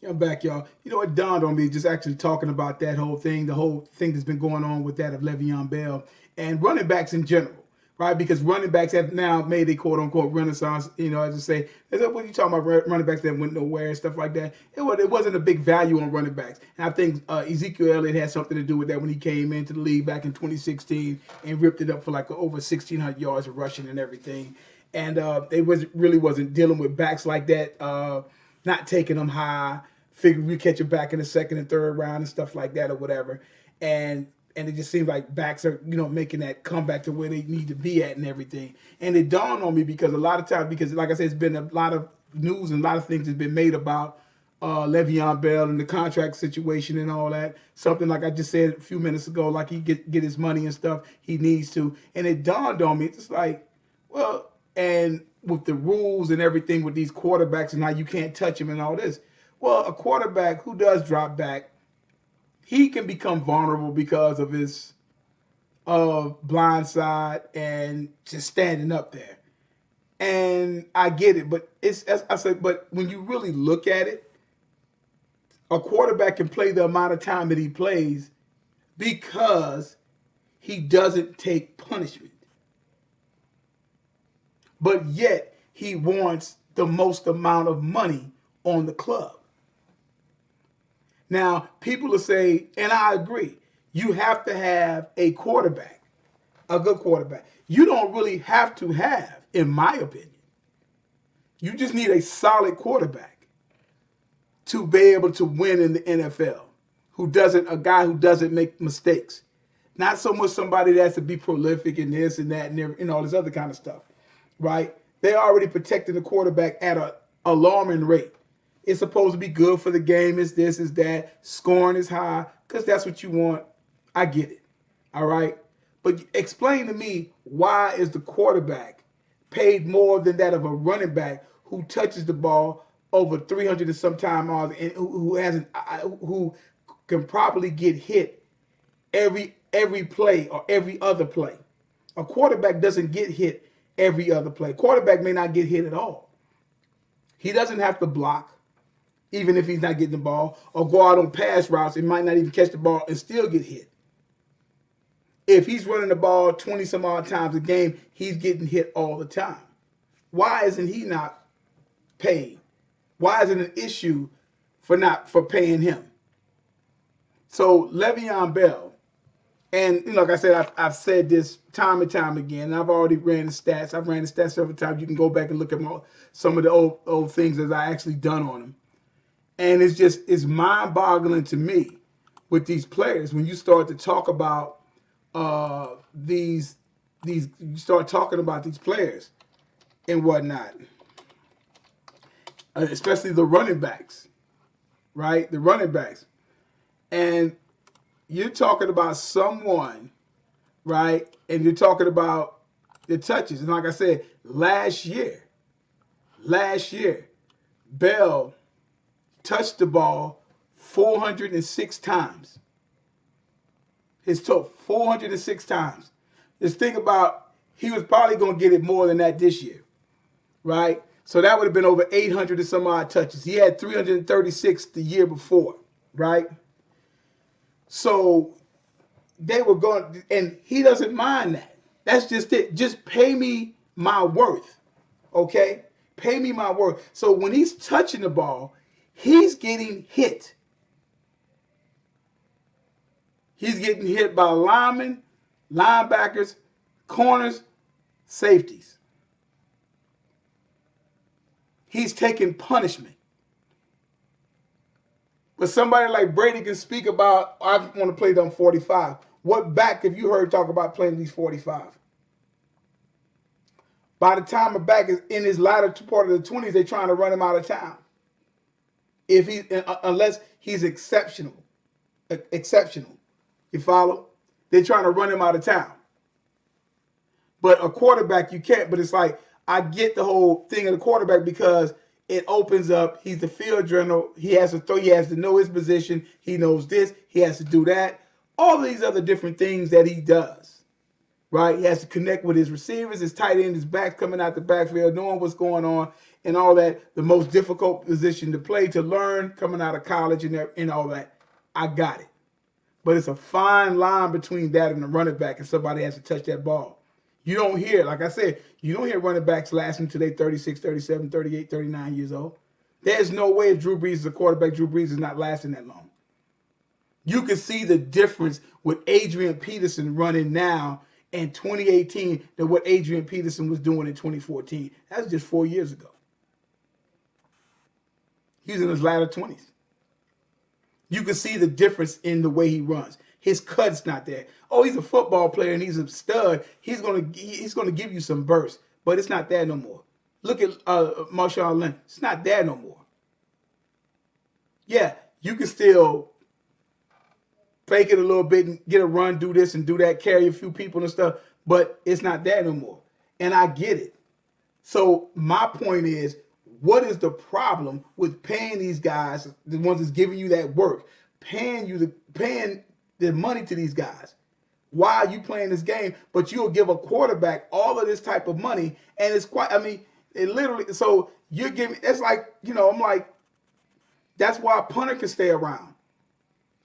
Yeah, I'm back, y'all. You know, it dawned on me just actually talking about that whole thing, the whole thing that's been going on with that of Le'Veon Bell and running backs in general, right? Because running backs have now made a quote unquote renaissance. You know, as I say, when you talking about running backs that went nowhere and stuff like that, it wasn't a big value on running backs. And I think Ezekiel Elliott had something to do with that when he came into the league back in 2016 and ripped it up for like over 1,600 yards of rushing and everything. And they really wasn't dealing with backs like that, not taking them high, figure we catch it back in the second and third round and stuff like that or whatever. And it just seems like backs are, making that comeback to where they need to be at and everything. And it dawned on me because a lot of times, because like I said, it's been a lot of news and a lot of things has been made about Le'Veon Bell and the contract situation and all that. Something like I just said a few minutes ago, like he get his money and stuff, he needs to. And it dawned on me, it's like, well, and with the rules and everything with these quarterbacks and how you can't touch them and all this. Well, a quarterback who does drop back, he can become vulnerable because of his blind side and just standing up there. And I get it, but it's as I said, but when you really look at it, a quarterback can play the amount of time that he plays because he doesn't take punishment. But yet he wants the most amount of money on the club. Now, people will say, and I agree, you have to have a quarterback, a good quarterback. You don't really have to have, in my opinion, you just need a solid quarterback to be able to win in the NFL. A guy who doesn't make mistakes. Not so much somebody that has to be prolific in this and that and all this other kind of stuff, right? They're already protecting the quarterback at an alarming rate. It's supposed to be good for the game. Is this, is that. Scoring is high because that's what you want. I get it. All right. But explain to me, why is the quarterback paid more than that of a running back who touches the ball over 300 and some time miles and who can probably get hit every play or every other play. A quarterback doesn't get hit every other play. Quarterback may not get hit at all. He doesn't have to block, even if he's not getting the ball, or go out on pass routes and might not even catch the ball and still get hit. If he's running the ball 20 some odd times a game, he's getting hit all the time. Why isn't he not paid? Why is it an issue for paying him? So Le'Veon Bell, and like I said, I've said this time and time again. And I've already ran the stats. I've ran the stats several times. You can go back and look at some of the old things that I actually done on him. And it's mind-boggling to me with these players when you start to talk about you start talking about these players and whatnot, especially the running backs, right? The running backs, and you're talking about someone, right? And you're talking about the touches, and like I said, last year, Bell touched the ball 406 times. His total 406 times. Just think about, he was probably going to get it more than that this year, right? So that would have been over 800 and some odd touches. He had 336 the year before, right? So they were going, and he doesn't mind that. That's just it. Just pay me my worth, okay? Pay me my worth. So when he's touching the ball, he's getting hit. He's getting hit by linemen, linebackers, corners, safeties. He's taking punishment. But somebody like Brady can speak about, I want to play them 45. What back have you heard talk about playing these 45? By the time a back is in his latter part of the 20s, they're trying to run him out of town. Unless he's exceptional. You follow? They're trying to run him out of town. But a quarterback, you can't. But it's like, I get the whole thing of the quarterback because it opens up. He's the field general. He has to throw. He has to know his position. He knows this. He has to do that. All these other different things that he does, right? He has to connect with his receivers, his tight end, his backs coming out the backfield, knowing what's going on. and all that, the most difficult position to play, to learn coming out of college and all that. I got it. But it's a fine line between that and the running back, and somebody has to touch that ball. You don't hear, like I said, you don't hear running backs lasting until they're 36, 37, 38, 39 years old. There's no way if Drew Brees is a quarterback, Drew Brees is not lasting that long. You can see the difference with Adrian Peterson running now in 2018 than what Adrian Peterson was doing in 2014. That's just 4 years ago. He's in his latter 20s. You can see the difference in the way he runs. His cut's not there. Oh, he's a football player and he's a stud. He's gonna give you some bursts, but it's not there no more. Look at Marshawn Lynch. It's not there no more. Yeah, you can still fake it a little bit and get a run, do this and do that, carry a few people and stuff, but it's not there no more. And I get it. So my point is, what is the problem with paying these guys, the ones that's giving you that work, paying the money to these guys? Why are you playing this game? But you'll give a quarterback all of this type of money, and it's quite, I mean, it literally, so you're giving, it's like, I'm like, that's why a punter can stay around.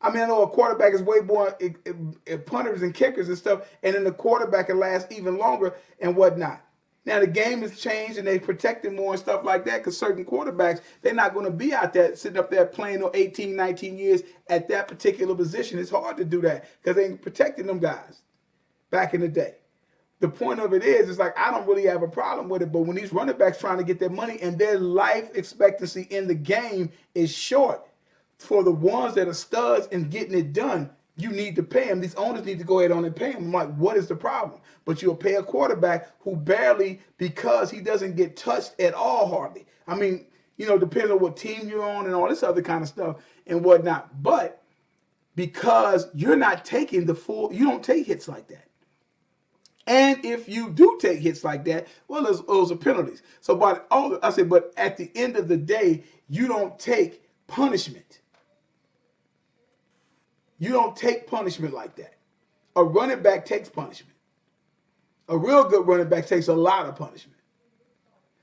I mean, I know a quarterback is way more punters and kickers and stuff, and then the quarterback can last even longer and whatnot. Now, the game has changed, and they protect him more and stuff like that, because certain quarterbacks, they're not going to be out there sitting up there playing 18, 19 years at that particular position. It's hard to do that because they ain't protecting them guys back in the day. The point of it is, it's like, I don't really have a problem with it, but when these running backs trying to get their money and their life expectancy in the game is short, for the ones that are studs and getting it done, you need to pay them. These owners need to go ahead on and pay them. I'm like, what is the problem? But you'll pay a quarterback who barely, because he doesn't get touched at all hardly. I mean, depending on what team you're on and all this other kind of stuff and whatnot. But because you're not taking you don't take hits like that. And if you do take hits like that, well, those are penalties. So, but at the end of the day, you don't take punishment. You don't take punishment like that. A running back takes punishment. A real good running back takes a lot of punishment.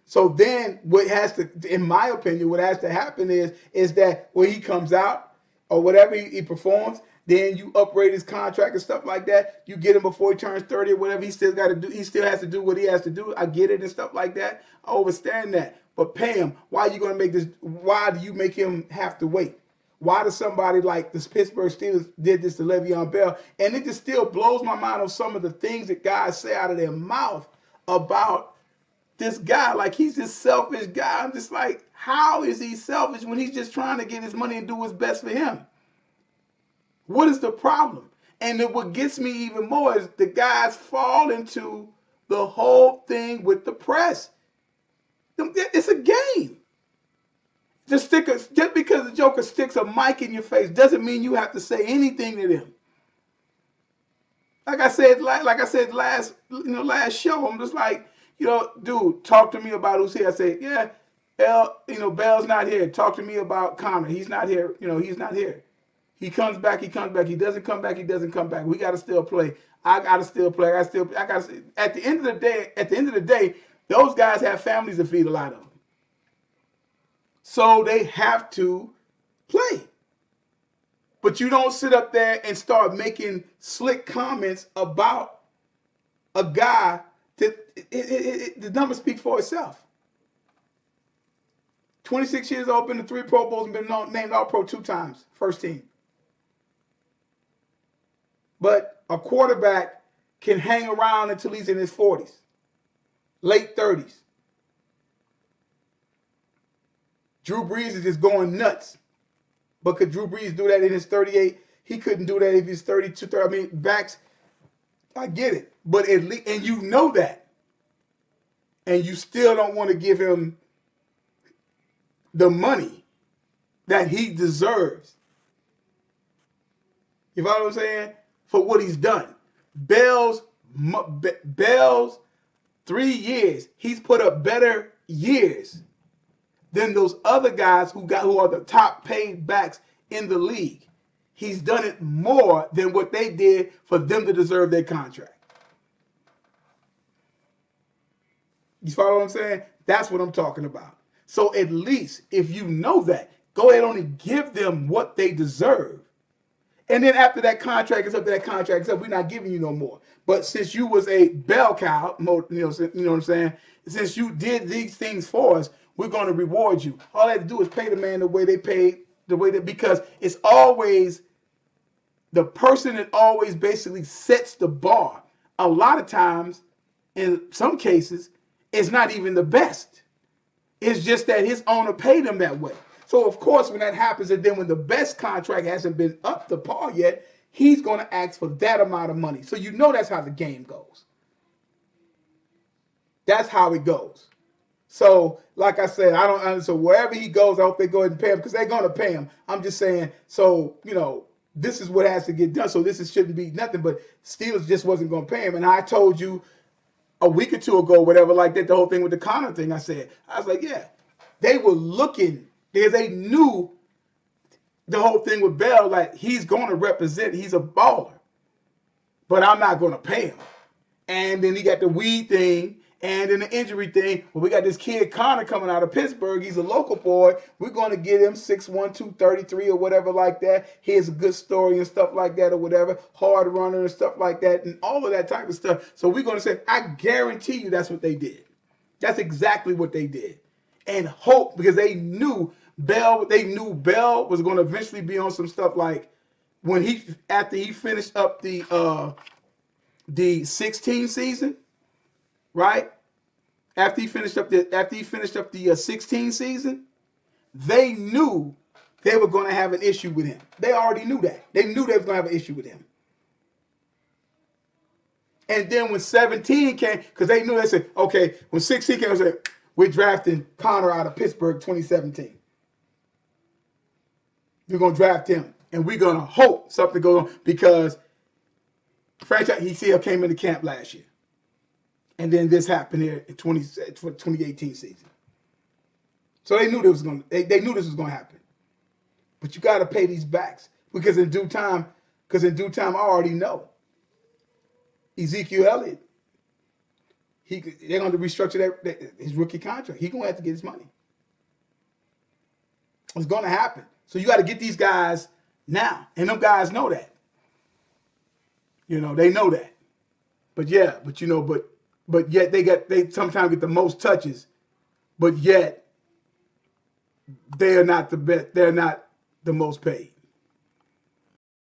So then what has to, in my opinion, what has to happen is that when he comes out or whatever he performs, then you upgrade his contract and stuff like that. You get him before he turns 30 or whatever. He still got to do. He still has to do what he has to do. I get it and stuff like that. I understand that. But pay him. Why are you going to make this? Why do you make him have to wait? Why does somebody like the Pittsburgh Steelers did this to Le'Veon Bell? And it just still blows my mind on some of the things that guys say out of their mouth about this guy. Like, he's this selfish guy. I'm just like, how is he selfish when he's just trying to get his money and do what's best for him? What is the problem? And then what gets me even more is the guys fall into the whole thing with the press. It's a game. Just because the Joker sticks a mic in your face doesn't mean you have to say anything to them. Like I said last show, I'm just like, dude, talk to me about who's here. I say, yeah, Bell's not here. Talk to me about Connor. He's not here. He's not here. He comes back. He comes back. He doesn't come back. He doesn't come back. We got to still play. I got to still play. I got to. At the end of the day, those guys have families to feed, a lot of them. So they have to play. But you don't sit up there and start making slick comments about a guy that the numbers speak for itself. 26 years old, been to 3 Pro Bowls, and been named All-Pro 2 times, first team. But a quarterback can hang around until he's in his 40s, late 30s. Drew Brees is just going nuts. But could Drew Brees do that in his 38? He couldn't do that if he's 32, 30. I mean, backs, I get it. But at least, and you know that. And you still don't want to give him the money that he deserves. You follow what I'm saying? For what he's done. Bell's 3 years, he's put up better years than those other guys who are the top paid backs in the league. He's done it more than what they did for them to deserve their contract. You follow what I'm saying? That's what I'm talking about. So at least if you know that, go ahead and give them what they deserve. And then after that contract is up, we're not giving you no more. But since you was a bell cow, you know what I'm saying? Since you did these things for us, we're going to reward you. All they have to do is pay the man the way they paid, because it's always the person that always basically sets the bar. A lot of times, in some cases, it's not even the best. It's just that his owner paid him that way. So of course, when that happens, and then when the best contract hasn't been up to par yet, he's going to ask for that amount of money. So you know that's how the game goes. That's how it goes. So, like I said, I don't understand. So wherever he goes, I hope they go ahead and pay him, because they're going to pay him. I'm just saying, so, this is what has to get done. So shouldn't be nothing, but Steelers just wasn't going to pay him. And I told you a week or two ago, whatever, like that, the whole thing with the Connor thing, I was like, yeah, they were looking, because they knew the whole thing with Bell, like, he's going to represent, he's a baller, but I'm not going to pay him. And then he got the weed thing, and then the injury thing. Well, we got this kid Connor coming out of Pittsburgh. He's a local boy. We're going to get him 6'1", 233 or whatever like that. He has a good story and stuff like that or whatever. Hard runner and stuff like that and all of that type of stuff. So we're going to say, I guarantee you that's what they did. That's exactly what they did. And hope, because they knew Bell was going to eventually be on some stuff like after he finished up the 16 season, right? After he finished up the 16 season, they knew they were going to have an issue with him. They already knew that. They knew they were going to have an issue with him. And then when 17 came, because they knew, they said, okay, when 16 came, they said, we're drafting Connor out of Pittsburgh 2017. We're going to draft him. And we're going to hope something goes on, because franchise, he still came into camp last year. And then this happened here in 2018 season. So they knew this was going to happen. But you got to pay these backs, because in due time, I already know Ezekiel Elliott, they're going to restructure his rookie contract. He's going to have to get his money. It's going to happen. So you got to get these guys now, and them guys know that. They know that. But yet they sometimes get the most touches, but yet they are not the best. They're not the most paid.